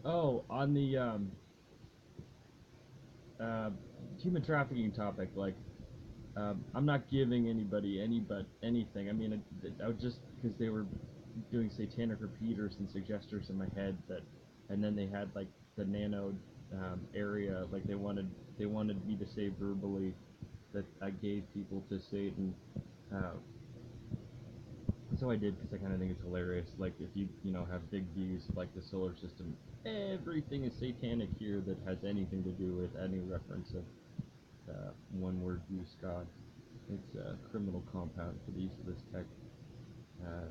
Oh, on the uh, human trafficking topic, like I'm not giving anybody anything. I mean, I would just because they were doing satanic repeaters and suggesters in my head that, and then they had like the nano area, like they wanted me to say verbally that I gave people to Satan. Uh, so I did because I kind of think it's hilarious. Like if you have big views of like the solar system, everything is satanic here that has anything to do with any reference of one word use God. It's a criminal compound for the use of this tech. Uh,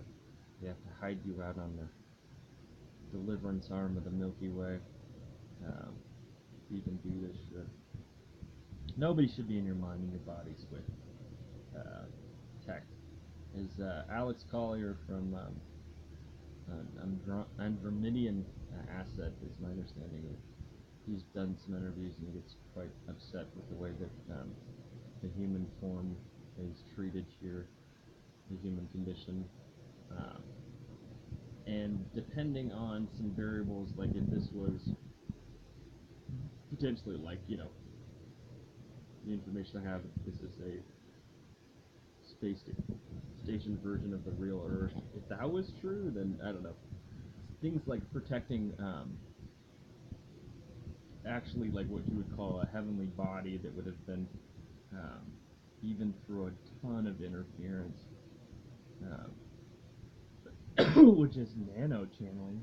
they have to hide you out on the deliverance arm of the Milky Way. Um, you can do this shit. Nobody should be in your mind and your bodies with uh, tech. Is Alex Collier from Andromedan Asset, is my understanding. He's done some interviews and he gets quite upset with the way that the human form is treated here, the human condition. Um, and depending on some variables, like if this was potentially like, the information I have, this is a space station version of the real Earth. If that was true, then I don't know. Things like protecting actually like what you would call a heavenly body that would have been um, even through a ton of interference, which is nano channeling,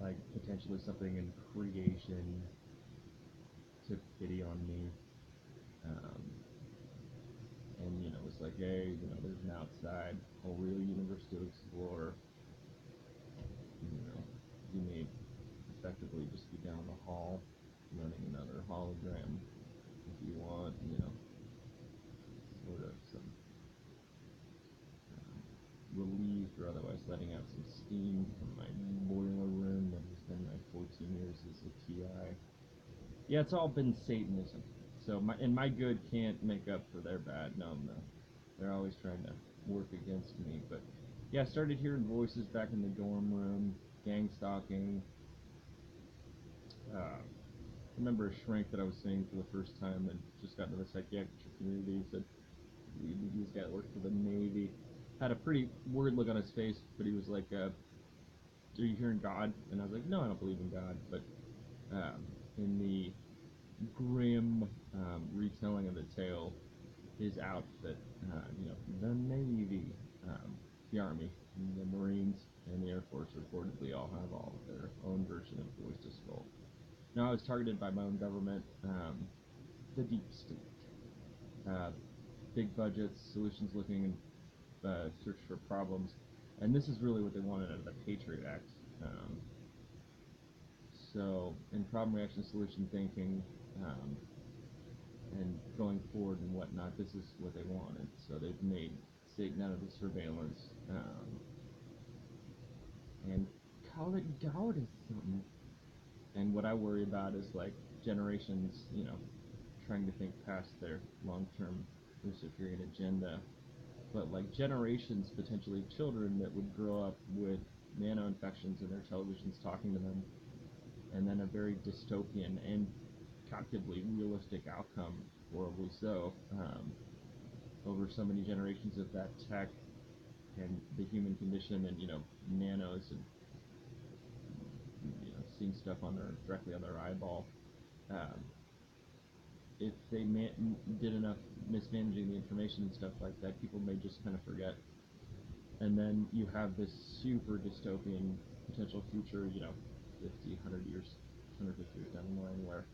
like potentially something in creation took pity on me, um, and it's like, hey, there's an outside, whole real universe to explore. You know, you may effectively just be down the hall, running another hologram if you want. Sort of some relief or otherwise letting out some steam from my boiler room that has been my 14 years as a TI. Yeah, it's all been Satanism. So my good can't make up for their bad. No, no, they're always trying to work against me. But yeah, I started hearing voices back in the dorm room, gang stalking. I remember a shrink that I was seeing for the first time and just got into the psychiatric community. He said this guy worked for the Navy. Had a pretty worried look on his face, but he was like, "Are you hearing God?" And I was like, "No, I don't believe in God." But in the grim retelling of the tale, his outfit, the Navy, um, the Army, the Marines, and the Air Force reportedly all have all of their own version of voice to skull. Now I was targeted by my own government, the deep state, uh, big budgets, solutions looking and search for problems, and this is really what they wanted out of the Patriot Act. Um, so in problem reaction solution thinking, um, and going forward and whatnot, this is what they wanted. So they've made Satan out of the surveillance, and call it God or something. And what I worry about is like generations, trying to think past their long-term Luciferian agenda, but like generations, potentially children that would grow up with nano infections and their televisions talking to them, and then a very dystopian and captively realistic outcome, horribly so, over so many generations of that tech and the human condition, and nanos, and seeing stuff on their directly on their eyeball. Um, if they did enough mismanaging the information and stuff like that, people may just kind of forget. And then you have this super dystopian potential future, 50, 100 years, 150 years down the line, where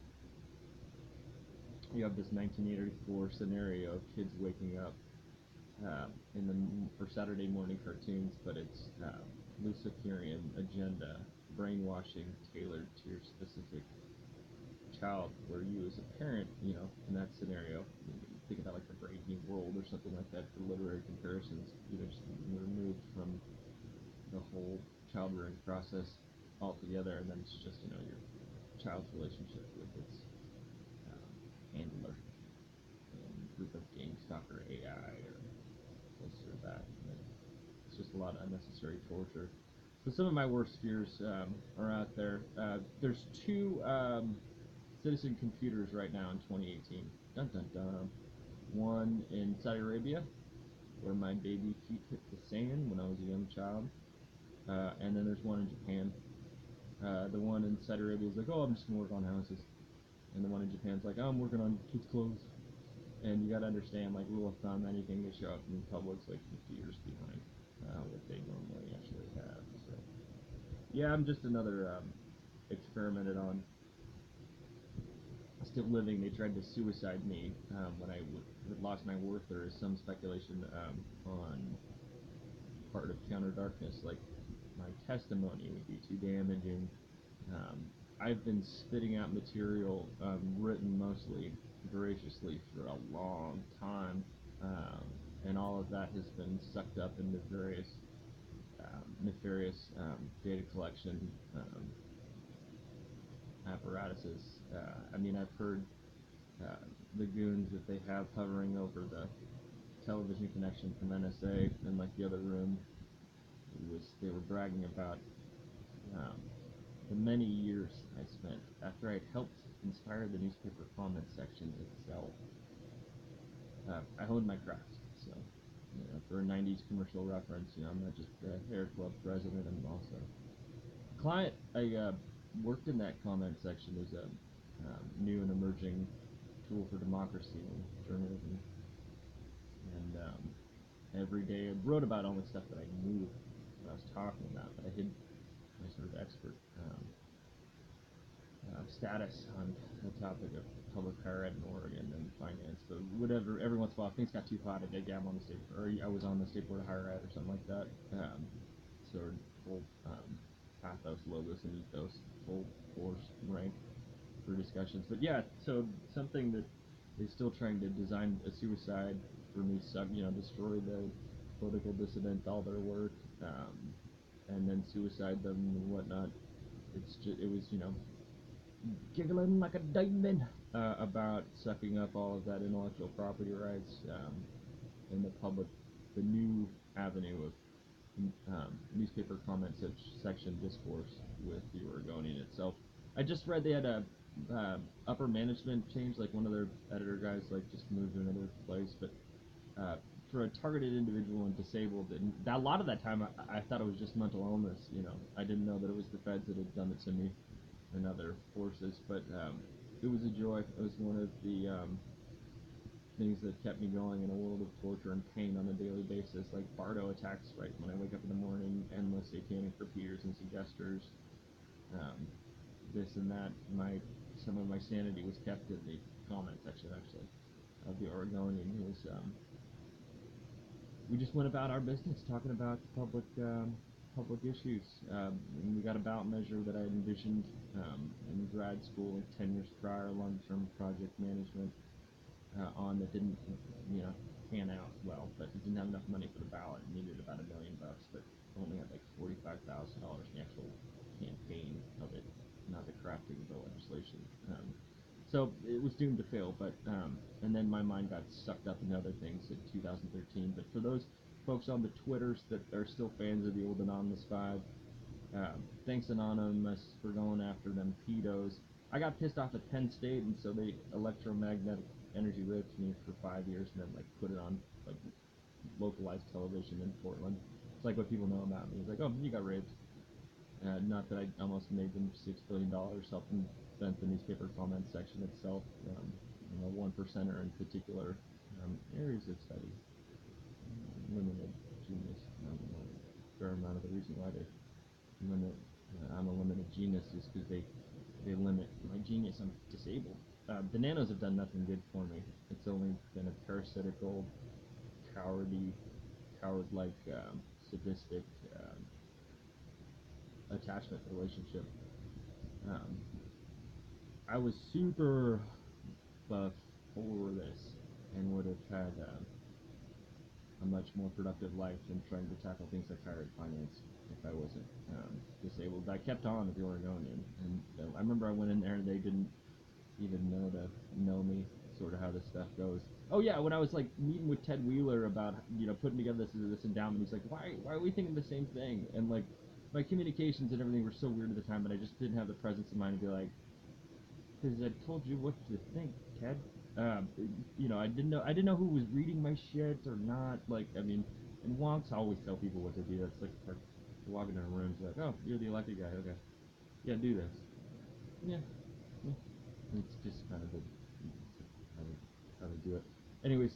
you have this 1984 scenario of kids waking up in the for Saturday morning cartoons, but it's Luciferian agenda, brainwashing tailored to your specific child, where you as a parent, in that scenario, think about like the Brave New World or something like that for literary comparisons, just removed from the whole child rearing process altogether, and then it's just your child's relationship with its handler and group of game stalker AI or this or that. And it's just a lot of unnecessary torture. So some of my worst fears are out there. There's two citizen computers right now in 2018. Dun dun dun. One in Saudi Arabia, where my baby feet hit the sand when I was a young child, and then there's one in Japan. The one in Saudi Arabia is like, oh, I'm just gonna work on houses, and the one in Japan's like, oh, I'm working on kids' clothes. And you gotta understand, like rule of thumb, anything they show up in public's like 50 years behind what they normally actually have. So yeah, I'm just another experimented on. Still living. They tried to suicide me when I had lost my worth. There is some speculation on part of Counter Darkness, like my testimony would be too damaging. Um, I've been spitting out material written mostly voraciously for a long time, and all of that has been sucked up into various nefarious data collection apparatuses. I mean, I've heard the goons that they have hovering over the television connection from NSA in like the other room. They were bragging about um, the many years I spent after I'd helped inspire the newspaper comment section itself. I honed my craft, so for a '90s commercial reference, I'm not just the hair club president. I'm also a client. I worked in that comment section as a new and emerging tool for democracy and journalism, and every day I wrote about only stuff that I knew what I was talking about, but I hid my sort of expert status on the topic of public higher ed in Oregon and finance. But whatever, every once in a while, things got too hot. I did gab on the state, or I was on the state board of higher ed or something like that. Sort of full pathos, logos, and ethos, full force rank for discussions. But yeah, so something that is still trying to design a suicide for me, destroy the political dissident, all their work, and then suicide them and whatnot. It was giggling like a diamond about sucking up all of that intellectual property rights in the new avenue of newspaper comment section discourse with the Oregonian itself. I just read they had a upper management change, like one of their editor guys like just moved to another place, but uh, for a targeted individual and disabled, and a lot of that time I thought it was just mental illness. I didn't know that it was the feds that had done it to me and other forces, but it was a joy. It was one of the things that kept me going in a world of torture and pain on a daily basis, like Bardo attacks right when I wake up in the morning, endless satanic repeaters and suggesters, um, this and that. Some of my sanity was kept in the comment section actually of the Oregonian. We just went about our business talking about public issues. And we got a ballot measure that I had envisioned in grad school like 10 years prior, long-term project management on that didn't pan out well, but it didn't have enough money for the ballot. It needed about $1 million, but only had like $45,000 in the actual campaign of it, not the crafting of the legislation. So it was doomed to fail, but and then my mind got sucked up in other things in 2013. But for those folks on the Twitters that are still fans of the old Anonymous Five, thanks Anonymous for going after them pedos. I got pissed off at Penn State, and so they electromagnetic energy raped me for 5 years, and then like put it on like localized television in Portland. It's like what people know about me. It's like, oh, you got raped. Not that I almost made them $6 billion helping invent the newspaper comment section itself. One percenter in particular areas of study. Limited genius. A fair amount of the reason why they limit. I'm a limited genius is because they limit my genius. I'm disabled. The nanos have done nothing good for me. It's only been a parasitical, coward-like, sadistic attachment relationship. Um, I was super before this and would have had a much more productive life than trying to tackle things like higher ed finance if I wasn't disabled. I kept on at the Oregonian, and I remember I went in there and they didn't even know me, sort of how this stuff goes. Oh yeah, when I was like meeting with Ted Wheeler about putting together this endowment, he's like, why are we thinking the same thing? And like my communications and everything were so weird at the time, but I just didn't have the presence of mind to be like, because I told you what to think, Ted. Um, I didn't know who was reading my shit or not. Like, I mean, and wonks always tell people what to do. That's like, you walk into a room, it's like, oh, you're the elected guy, okay, yeah, do this. Yeah, yeah. It's just kind of how they, how they do it. Anyways,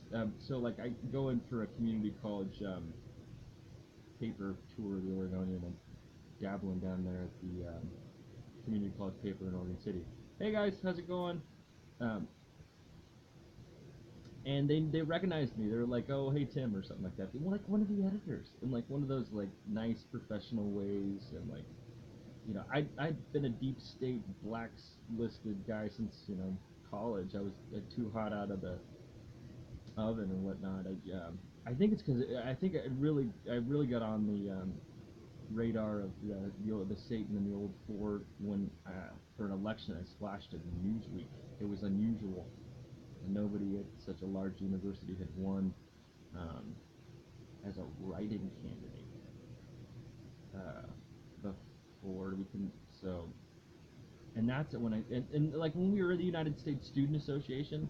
so like I go in for a community college paper tour of the Oregonian and dabbling down there at the community college paper in Oregon City. Hey guys, how's it going? Um, and they recognized me. They were like, "Oh, hey Tim," or something like that. They were like one of the editors in like one of those like nice professional ways, and like I'd been a deep state blacklisted guy since college. I was too hot out of the oven and whatnot. I think it's because I think I really got on the radar of the Satan and the old Ford when for an election I splashed it in Newsweek. It was unusual. Nobody at such a large university had won um, as a writing candidate uh, before we can. So, and that's it when and like when we were in the United States Student Association,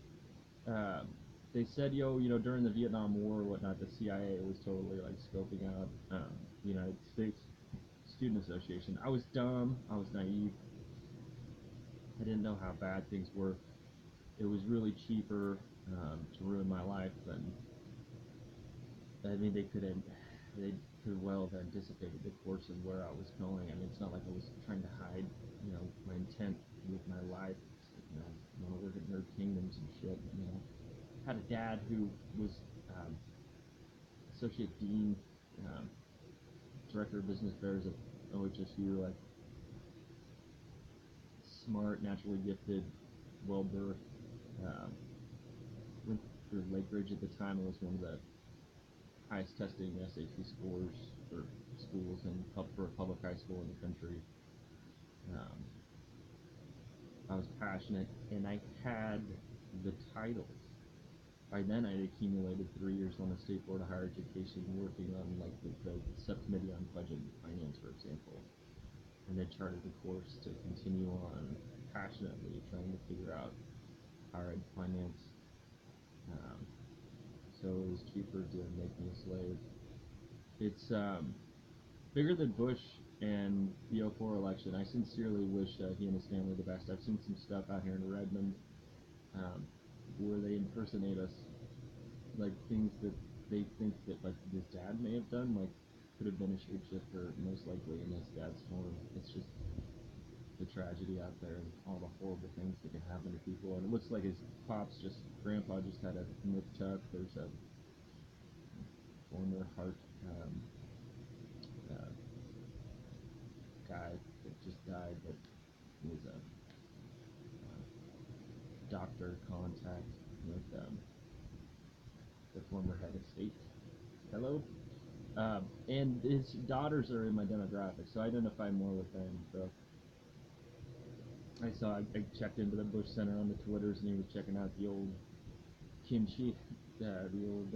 um, they said, during the Vietnam War or whatnot, the CIA was totally like scoping out the United States Student Association. I was dumb. I was naive. I didn't know how bad things were. It was really cheaper to ruin my life than I mean, they could well have anticipated the course of where I was going. I mean, it's not like I was trying to hide, my intent with my life. I want to work at Nerd Kingdoms and shit. Had a dad who was um, associate dean, um, director of business affairs at OHSU, like smart, naturally gifted, well birthed. Um, went through Lake Ridge at the time. It was one of the highest testing SAT scores for schools and for a public high school in the country. Um, I was passionate, and I had the titles. By then, I had accumulated 3 years on the state board of higher education, working on like the subcommittee on budget and finance, for example, and then charted the course to continue on passionately trying to figure out higher ed finance. Um, so it was cheaper to make me a slave. It's bigger than Bush and the '04 election. I sincerely wish he and his family the best. I've seen some stuff out here in Redmond um, where they impersonate us, like things that they think that like his dad may have done, like could have been a shapeshifter, most likely in his dad's form. It's just the tragedy out there and all the horrible things that can happen to people. And it looks like his grandpa just had a nip tuck. There's a former heart uh, guy that just died that was a doctor contact with the former head of state. Hello? And his daughters are in my demographic, so I identify more with them. So I checked into the Bush Center on the Twitters, and he was checking out the old kimchi, the old,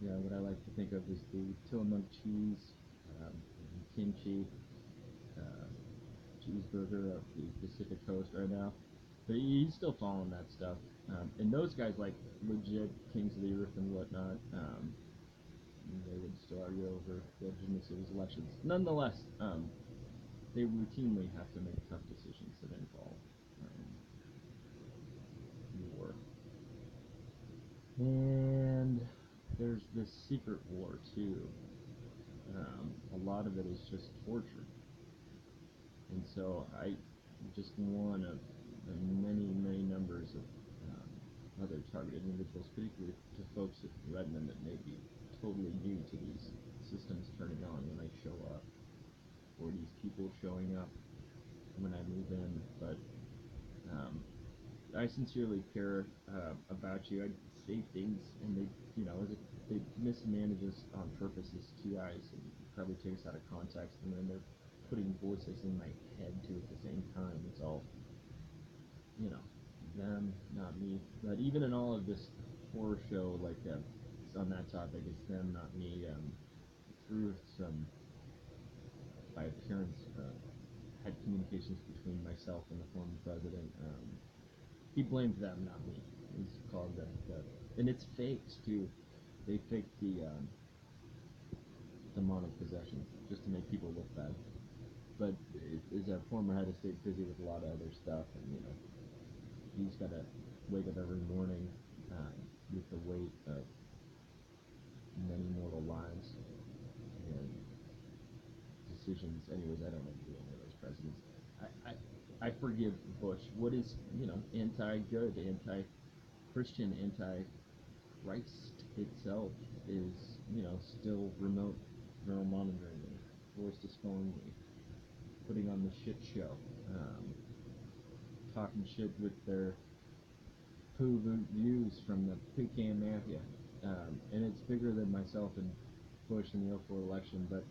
what I like to think of as the Tillamook cheese, kimchi, uh, cheeseburger of the Pacific Coast right now. But he's still following that stuff. And those guys, like, legit kings of the earth and whatnot, they would still argue over the legitimacy of his elections. Nonetheless, they routinely have to make tough decisions that involve war. And there's this secret war, too. A lot of it is just torture. And so I just one of many, many numbers of other targeted individuals, particularly to folks at Redmond that may be totally new to these systems turning on when I show up, or these people showing up when I move in. But um, I sincerely care about you. I say things, and they mismanage us on purpose as TIs, and probably take us out of context, and then they're putting voices in my head too at the same time. It's all, you know, them, not me. But even in all of this horror show, like on that topic, it's them, not me. Through some by appearance, had communications between myself and the former president. He blamed them, not me. He's called them, and it's fakes too. They faked the amount of possessions just to make people look bad. But as a former head of state, busy with a lot of other stuff, and he's got to wake up every morning with the weight of many mortal lives and decisions. Anyways, I don't agree with any of those presidents. I forgive Bush. What is anti-good, anti-Christian, anti-Christ itself is still remote neural monitoring me, voice to phone me, putting on the shit show, talking shit with their poo views from the Pecan Mafia, and it's bigger than myself and Bush in the '04 election, but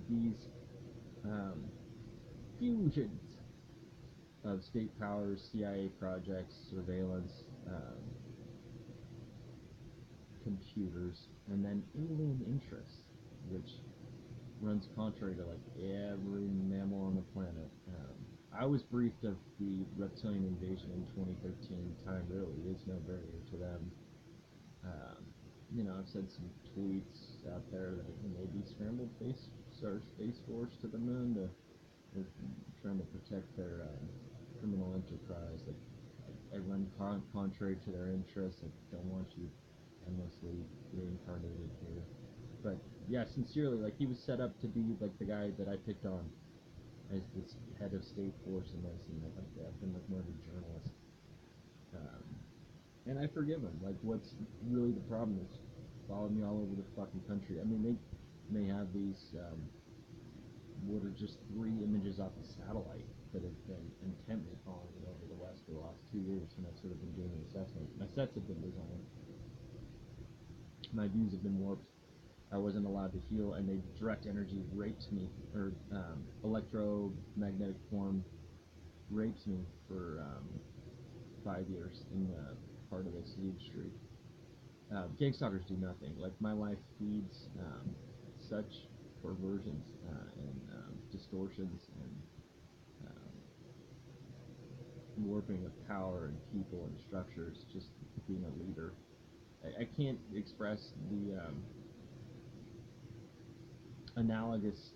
these fusions of state powers, CIA projects, surveillance, computers, and then alien interests, which runs contrary to like every mammal on the planet. I was briefed of the reptilian invasion in 2013. Time really is no barrier to them. Um, I've said some tweets out there that maybe scrambled our space force to the moon to they're trying to protect their criminal enterprise. Like I run contrary to their interests. I don't want you endlessly reincarnated here. But yeah, sincerely, like he was set up to be like the guy that I picked on as this head of state force and this, and I've been like more of a journalist. Um, and I forgive him. Like, what's really the problem is following me all over the fucking country. I mean, they may have these what are just 3 images off a satellite that have been intently following me over the West for the last 2 years, and I've sort of been doing an assessment. My sets have been designed. My views have been warped. I wasn't allowed to heal, and they direct energy raped me, or electromagnetic form rapes me for 5 years in part of the siege street. Gang stalkers do nothing. Like my life feeds such perversions and distortions and warping of power and people and structures. Just being a leader, I can't express the analogous.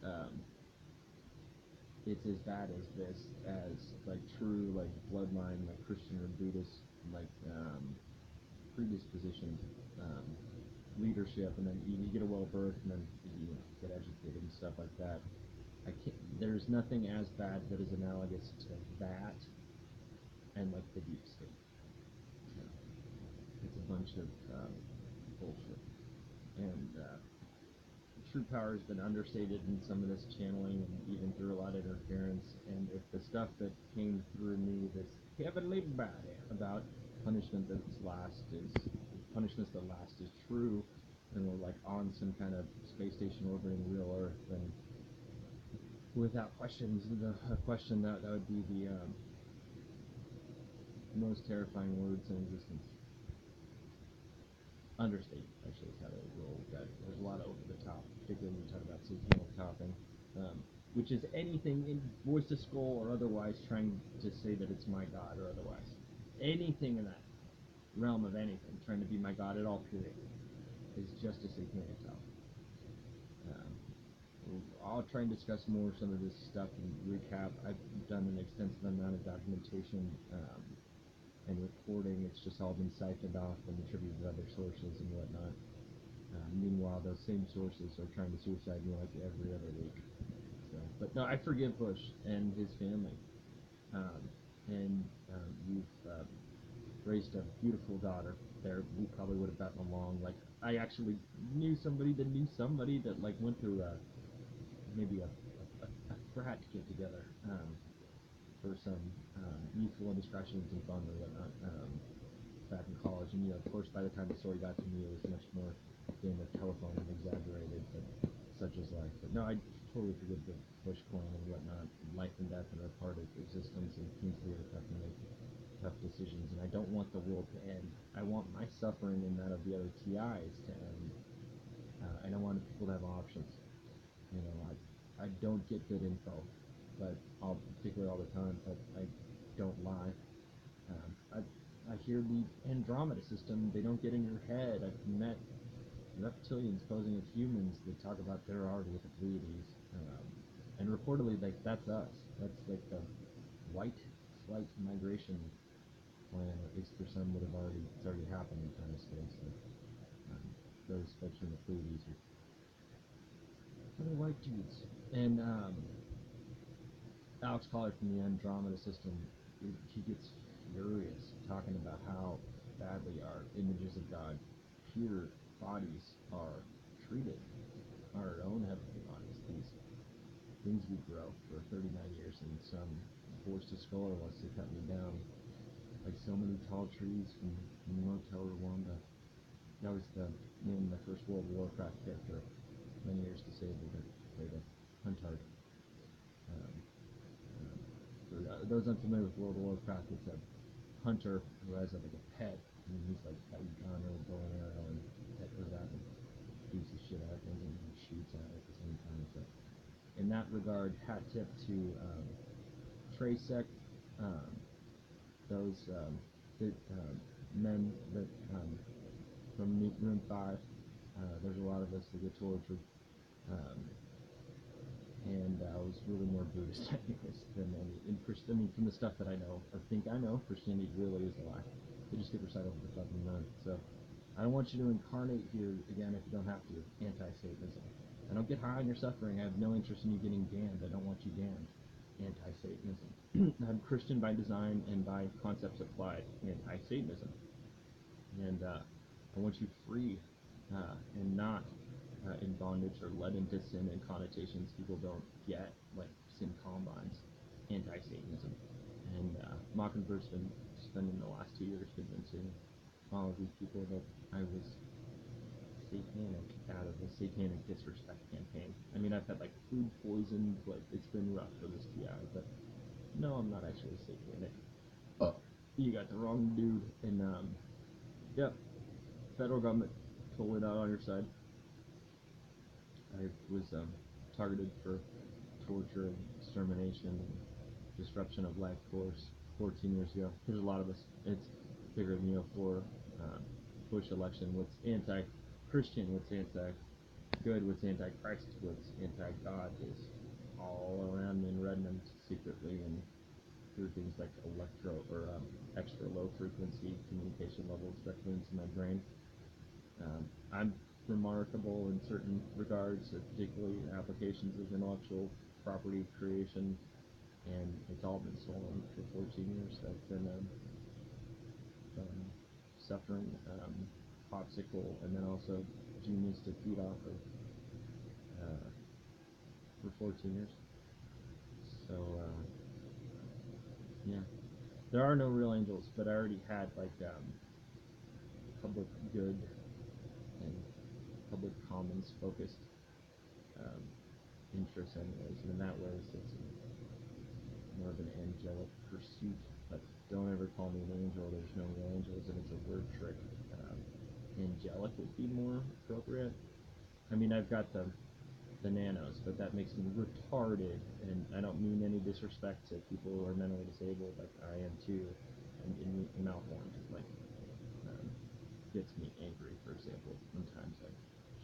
It's as bad as this as like true like bloodline like Christian or Buddhist like predispositioned um, leadership, and then you get a well birth and then get educated and stuff like that. I can't. There's nothing as bad that is analogous to that and like the deep state. You know, it's a bunch of bullshit, and true power has been understated in some of this channeling and even through a lot of interference. And if the stuff that came through me, this heavenly body about punishments that last is true, and we're like on some kind of space station orbiting real Earth, then without questions, a question that would be the most terrifying words in existence. Understated, actually, is how to roll with that. There's a lot of over the top, particularly when you talk about satanic topping, which is anything in voice to skull or otherwise trying to say that it's my God or otherwise. Anything in that realm of anything, trying to be my God at all, period, is just a satanic top. I'll try and discuss more some of this stuff and recap. I've done an extensive amount of documentation and reporting. It's just all been siphoned off and attributed to other sources and whatnot. Meanwhile, those same sources are trying to suicide me like every other week. So, but no, I forgive Bush and his family. And you've raised a beautiful daughter. There, we probably would have gotten along. Like, I actually knew somebody that like went to maybe a frat get together for some youthful indiscretions and fun or whatnot. Back in college, and of course, by the time the story got to me, it was much more game of telephone and exaggerated, but such is life. But no, I totally forgive the Bush clan and whatnot. Life and death are a part of existence, and teams together have to make tough decisions. And I don't want the world to end. I want my suffering and that of the other TIs to end. And I want people to have options. I don't get good info, but particularly all the time, but I don't lie. I hear the Andromeda system. They don't get in your head. I've met reptilians posing as humans that talk about they're already with the Pleiades, and reportedly, like that's us. That's like the white flight migration plan, or at least for some, it's already happened in time and space. That, those folks from the Pleiades are white dudes, and Alex Collier from the Andromeda system, he gets furious talking about how badly our images of God, pure bodies, are treated. Our own heavenly bodies, these things we grow for 39 years, and some forced scholar wants to cut me down like so many tall trees from Motel Rwanda. That was the name of my first World of Warcraft character, many years disabled, that played a huntard. Um, for those unfamiliar with World of Warcraft, it's a hunter who has like a pet, and he's like got a gun or a bow and arrow, and pet goes out and beats the shit out of things and shoots at it at the same time. So, in that regard, hat tip to Tracek, um, those men that from Room 5. There's a lot of us that get tortured. Um, and I was really more Buddhist anyways than any in Christian. I mean, from the stuff that I know or think I know, Christianity really is a lie. They just get recited over the fucking moon. So I don't want you to incarnate here again if you don't have to. Anti-Satanism. I don't get high on your suffering. I have no interest in you getting damned. I don't want you damned. Anti-Satanism. I'm Christian by design and by concepts applied. Anti-Satanism. And I want you free and not in bondage or led into sin and connotations people don't get, like sin combines, anti-Satanism. And Mockingbird's been spending the last 2 years convincing all of these people that I was satanic out of a satanic disrespect campaign. I mean, I've had like food poisoned, like it's been rough for this TI, but no, I'm not actually satanic. You got the wrong dude. And yeah, federal government totally not on your side. I was targeted for torture and extermination and disruption of life force 14 years ago. There's a lot of us. It's bigger than the 04 Bush election. What's anti-Christian, what's anti-good, what's anti-Christ, what's anti-God is all around me and Redmond secretly, and through things like extra low frequency communication levels directly into my brain. I'm remarkable in certain regards, particularly applications of intellectual property creation, and it's all been stolen for 14 years. I've been suffering popsicle and then also genius to feed off of for 14 years. So yeah, there are no real angels, but I already had like public good and public commons focused um, interests anyways, and in that way it's more of an angelic pursuit, but don't ever call me an angel. There's no real angels, and it's a word trick. Angelic would be more appropriate. I mean, I've got the nanos, but that makes me retarded, and I don't mean any disrespect to people who are mentally disabled, like I am too, and malformed, like um, gets me angry, for example. Sometimes I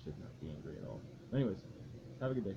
should not be angry at all. Anyways, have a good day.